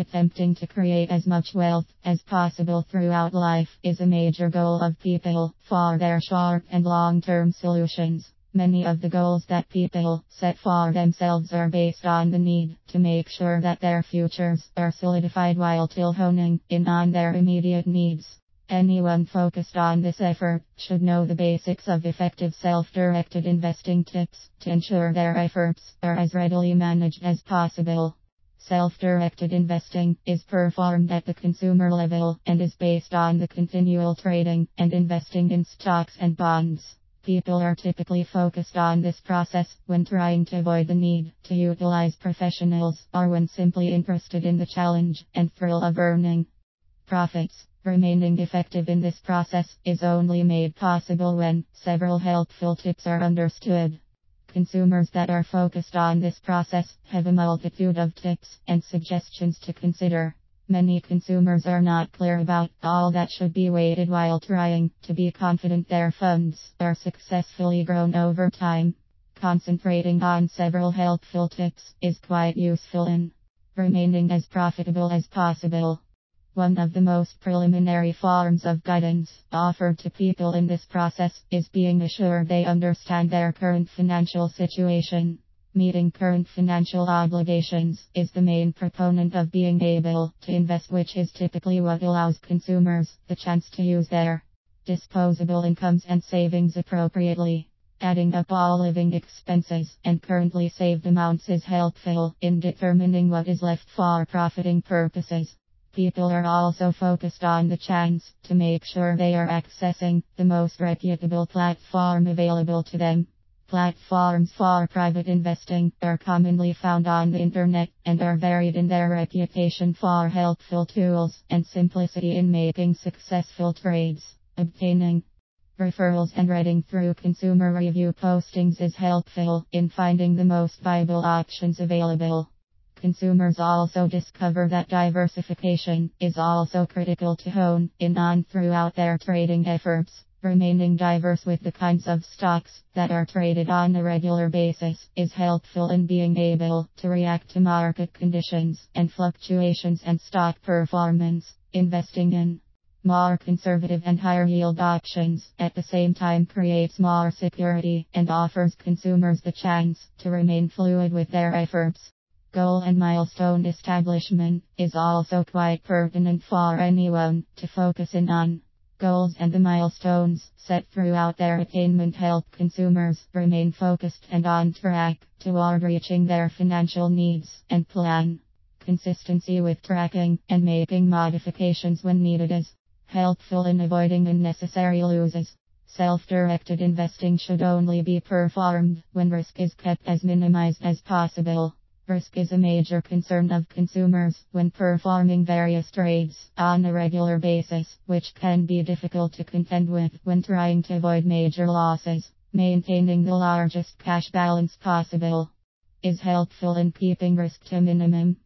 Attempting to create as much wealth as possible throughout life is a major goal of people for their short and long-term solutions. Many of the goals that people set for themselves are based on the need to make sure that their futures are solidified while still honing in on their immediate needs. Anyone focused on this effort should know the basics of effective self-directed investing tips to ensure their efforts are as readily managed as possible. Self-directed investing is performed at the consumer level and is based on the continual trading and investing in stocks and bonds. People are typically focused on this process when trying to avoid the need to utilize professionals or when simply interested in the challenge and thrill of earning profits. Remaining effective in this process is only made possible when several helpful tips are understood. Consumers that are focused on this process have a multitude of tips and suggestions to consider. Many consumers are not clear about all that should be weighted while trying to be confident their funds are successfully grown over time. Concentrating on several helpful tips is quite useful in remaining as profitable as possible. One of the most preliminary forms of guidance offered to people in this process is being assured they understand their current financial situation. Meeting current financial obligations is the main proponent of being able to invest, which is typically what allows consumers the chance to use their disposable incomes and savings appropriately. Adding up all living expenses and currently saved amounts is helpful in determining what is left for profiting purposes. People are also focused on the chance to make sure they are accessing the most reputable platform available to them. Platforms for private investing are commonly found on the internet and are varied in their reputation for helpful tools and simplicity in making successful trades. Obtaining referrals and reading through consumer review postings is helpful in finding the most viable options available. Consumers also discover that diversification is also critical to hone in on throughout their trading efforts. Remaining diverse with the kinds of stocks that are traded on a regular basis is helpful in being able to react to market conditions and fluctuations and stock performance. Investing in more conservative and higher yield options at the same time creates more security and offers consumers the chance to remain fluid with their efforts. Goal and milestone establishment is also quite pertinent for anyone to focus in on. Goals and the milestones set throughout their attainment help consumers remain focused and on track toward reaching their financial needs and plan. Consistency with tracking and making modifications when needed is helpful in avoiding unnecessary losses. Self-directed investing should only be performed when risk is kept as minimized as possible. Risk is a major concern of consumers when performing various trades on a regular basis, which can be difficult to contend with when trying to avoid major losses. Maintaining the largest cash balance possible is helpful in keeping risk to a minimum.